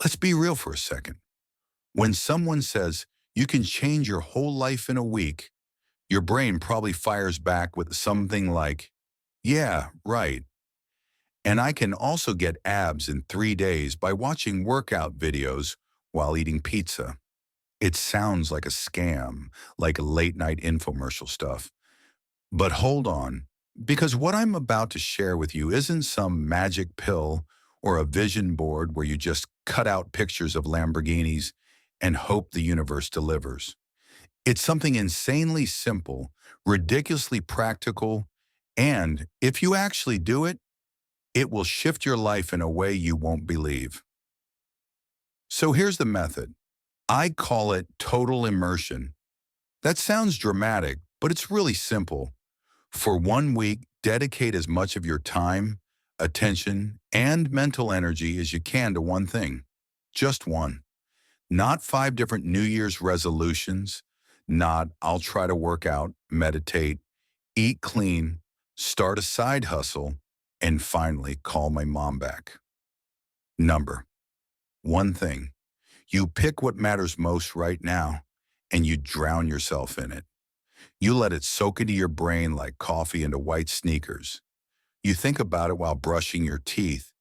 Let's be real for a second. When someone says you can change your whole life in a week, your brain probably fires back with something like, yeah, right. And I can also get abs in 3 days by watching workout videos while eating pizza. It sounds like a scam, like late night infomercial stuff. But hold on, because what I'm about to share with you isn't some magic pill or a vision board where you just cut out pictures of Lamborghinis and hope the universe delivers. It's something insanely simple, ridiculously practical, and if you actually do it, it will shift your life in a way you won't believe. So here's the method. I call it total immersion. That sounds dramatic, but it's really simple. For 1 week, dedicate as much of your time, attention, and mental energy as you can to one thing. Just one. Not 5 different New Year's resolutions. Not, I'll try to work out, meditate, eat clean, start a side hustle, and finally call my mom back. Number one thing. You pick what matters most right now, and you drown yourself in it. You let it soak into your brain like coffee into white sneakers. You think about it while brushing your teeth,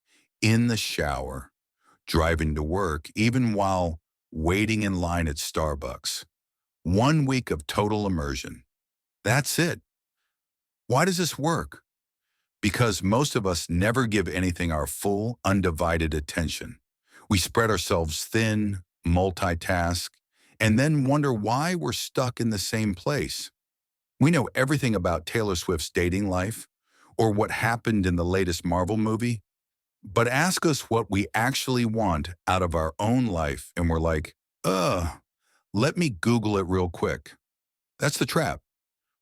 in the shower, driving to work, even while waiting in line at Starbucks. 1 week of total immersion. That's it. Why does this work? Because most of us never give anything our full, undivided attention. We spread ourselves thin, multitask, and then wonder why we're stuck in the same place. We know everything about Taylor Swift's dating life or what happened in the latest Marvel movie, but ask us what we actually want out of our own life, and we're like, let me Google it real quick. That's the trap.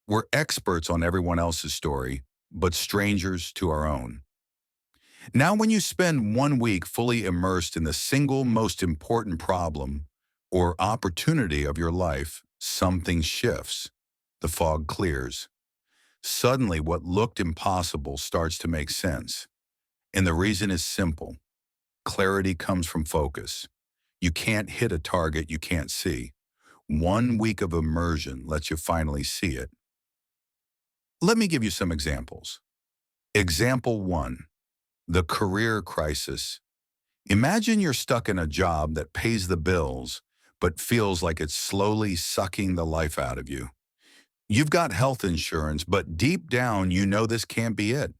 We're experts on everyone else's story, but strangers to our own. Now, when you spend 1 week fully immersed in the single most important problem or opportunity of your life, something shifts. The fog clears. Suddenly, what looked impossible starts to make sense. And the reason is simple. Clarity comes from focus. You can't hit a target you can't see. 1 week of immersion lets you finally see it. Let me give you some examples. Example 1. The career crisis. Imagine you're stuck in a job that pays the bills, but feels like it's slowly sucking the life out of you. You've got health insurance, but deep down you know this can't be it.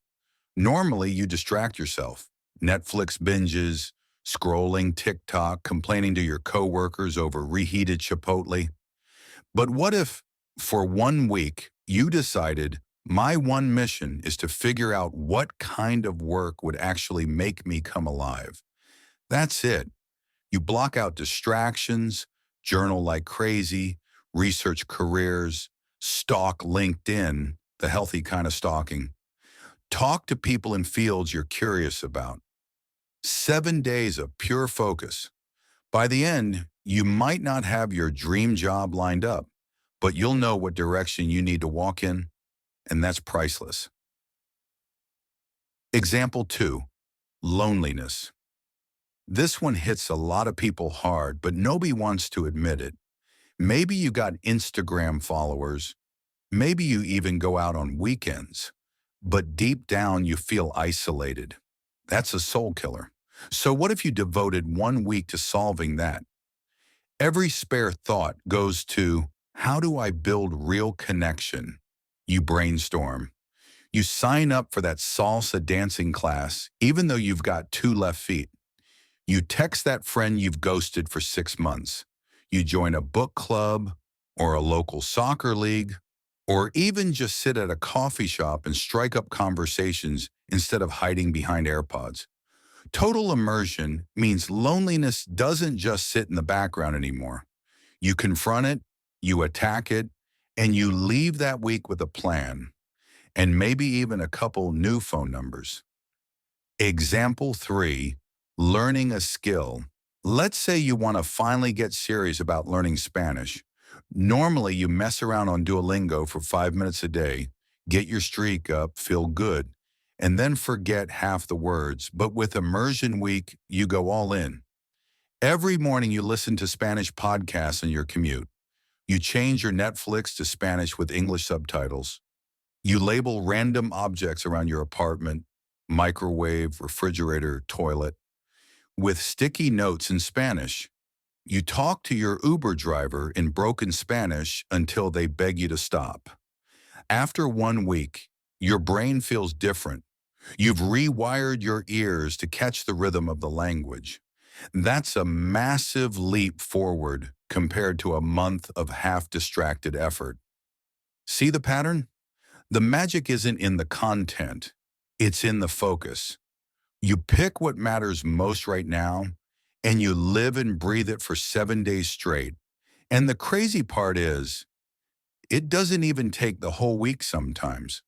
Normally you distract yourself. Netflix binges, scrolling TikTok, complaining to your coworkers over reheated Chipotle. But what if, for 1 week, you decided, my one mission is to figure out what kind of work would actually make me come alive? That's it. You block out distractions, journal like crazy, research careers, stalk LinkedIn, the healthy kind of stalking. Talk to people in fields you're curious about. 7 days of pure focus. By the end, you might not have your dream job lined up, but you'll know what direction you need to walk in, and that's priceless. Example 2. Loneliness. This one hits a lot of people hard, but nobody wants to admit it. Maybe you got Instagram followers. Maybe you even go out on weekends. But deep down, you feel isolated. That's a soul killer. So what if you devoted 1 week to solving that? Every spare thought goes to, how do I build real connection? You brainstorm. You sign up for that salsa dancing class, even though you've got 2 left feet. You text that friend you've ghosted for 6 months. You join a book club or a local soccer league, or even just sit at a coffee shop and strike up conversations instead of hiding behind AirPods. Total immersion means loneliness doesn't just sit in the background anymore. You confront it, you attack it, and you leave that week with a plan, and maybe even a couple new phone numbers. Example 3, learning a skill. Let's say you want to finally get serious about learning Spanish. Normally, you mess around on Duolingo for 5 minutes a day, get your streak up, feel good, and then forget half the words. But with Immersion Week, you go all in. Every morning you listen to Spanish podcasts on your commute. You change your Netflix to Spanish with English subtitles. You label random objects around your apartment, microwave, refrigerator, toilet, with sticky notes in Spanish. You talk to your Uber driver in broken Spanish until they beg you to stop. After 1 week, your brain feels different. You've rewired your ears to catch the rhythm of the language. That's a massive leap forward compared to a month of half-distracted effort. See the pattern? The magic isn't in the content, it's in the focus. You pick what matters most right now, and you live and breathe it for 7 days straight. And the crazy part is, it doesn't even take the whole week sometimes.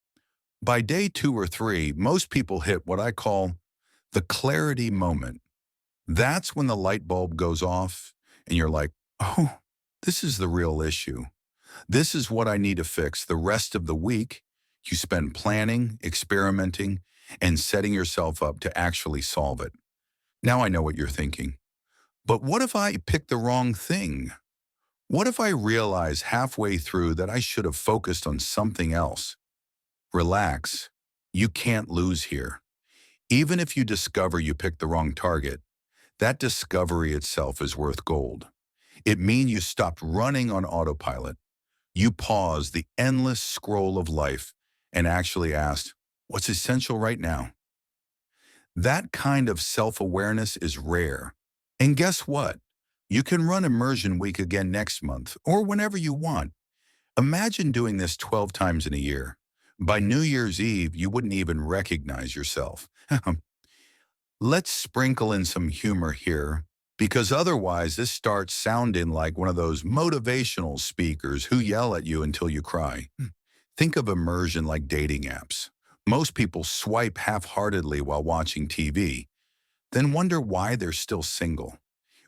By day 2 or 3, most people hit what I call the clarity moment. That's when the light bulb goes off and you're like, oh, this is the real issue. This is what I need to fix. The rest of the week, you spend planning, experimenting, and setting yourself up to actually solve it. Now I know what you're thinking. But what if I pick the wrong thing? What if I realize halfway through that I should have focused on something else? Relax. You can't lose here. Even if you discover you picked the wrong target, that discovery itself is worth gold. It means you stopped running on autopilot. You paused the endless scroll of life and actually asked, what's essential right now? That kind of self-awareness is rare. And guess what? You can run Immersion Week again next month or whenever you want. Imagine doing this 12 times in a year. By New Year's Eve, you wouldn't even recognize yourself. Let's sprinkle in some humor here, because otherwise this starts sounding like one of those motivational speakers who yell at you until you cry. Think of immersion like dating apps. Most people swipe half-heartedly while watching TV, then wonder why they're still single.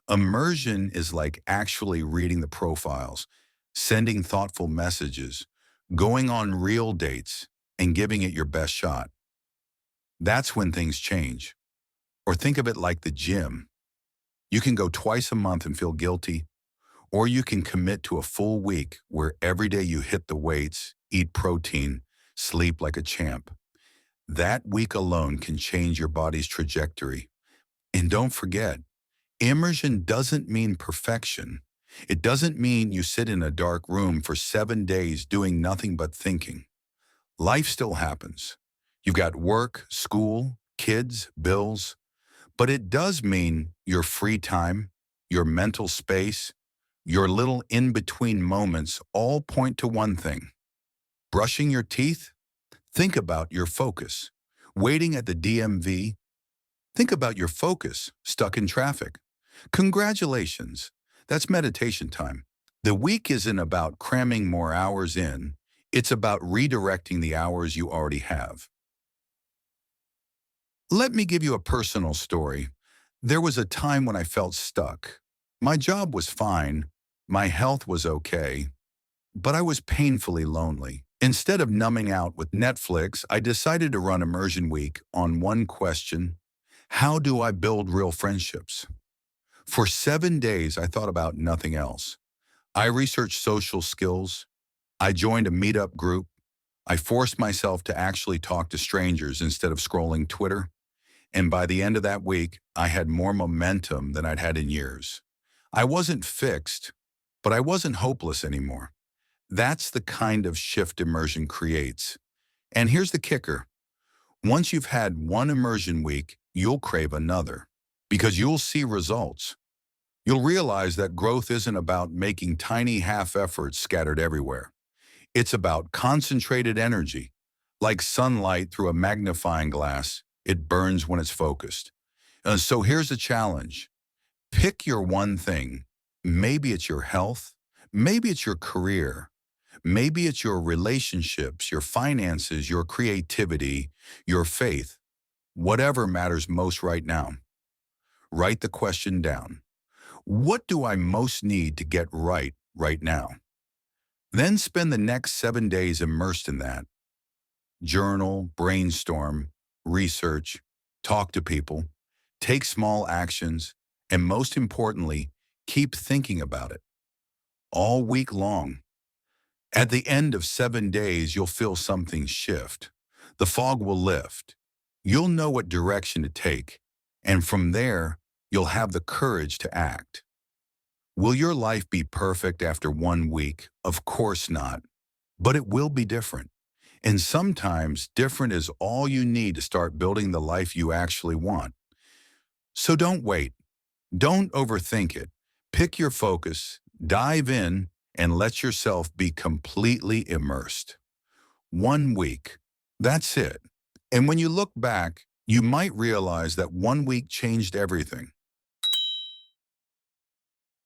Immersion is like actually reading the profiles, sending thoughtful messages, going on real dates, and giving it your best shot. That's when things change. Or think of it like the gym. You can go twice a month and feel guilty, or you can commit to a full week where every day you hit the weights, eat protein, sleep like a champ. That week alone can change your body's trajectory. And don't forget, immersion doesn't mean perfection. It doesn't mean you sit in a dark room for 7 days doing nothing but thinking. Life still happens. You've got work, school, kids, bills, but it does mean your free time, your mental space, your little in-between moments all point to one thing. Brushing your teeth? Think about your focus. Waiting at the DMV? Think about your focus, stuck in traffic. Congratulations, that's meditation time. The week isn't about cramming more hours in, it's about redirecting the hours you already have. Let me give you a personal story. There was a time when I felt stuck. My job was fine, my health was okay, but I was painfully lonely. Instead of numbing out with Netflix, I decided to run Immersion Week on one question: how do I build real friendships? For 7 days, I thought about nothing else. I researched social skills. I joined a meetup group. I forced myself to actually talk to strangers instead of scrolling Twitter. And by the end of that week, I had more momentum than I'd had in years. I wasn't fixed, but I wasn't hopeless anymore. That's the kind of shift immersion creates. And here's the kicker. Once you've had one immersion week, you'll crave another, because you'll see results. You'll realize that growth isn't about making tiny half efforts scattered everywhere. It's about concentrated energy. Like sunlight through a magnifying glass, it burns when it's focused. So here's the challenge. Pick your one thing. Maybe it's your health. Maybe it's your career. Maybe it's your relationships, your finances, your creativity, your faith. Whatever matters most right now. Write the question down. What do I most need to get right now? Then spend the next 7 days immersed in that. Journal, brainstorm, research, talk to people, take small actions, And most importantly, keep thinking about it all week long. At the end of 7 days, you'll feel something shift. The fog will lift. You'll know what direction to take. And from there, you'll have the courage to act. Will your life be perfect after 1 week? Of course not. But it will be different. And sometimes different is all you need to start building the life you actually want. So don't wait. Don't overthink it. Pick your focus, dive in, and let yourself be completely immersed. 1 week. That's it. And when you look back, you might realize that 1 week changed everything.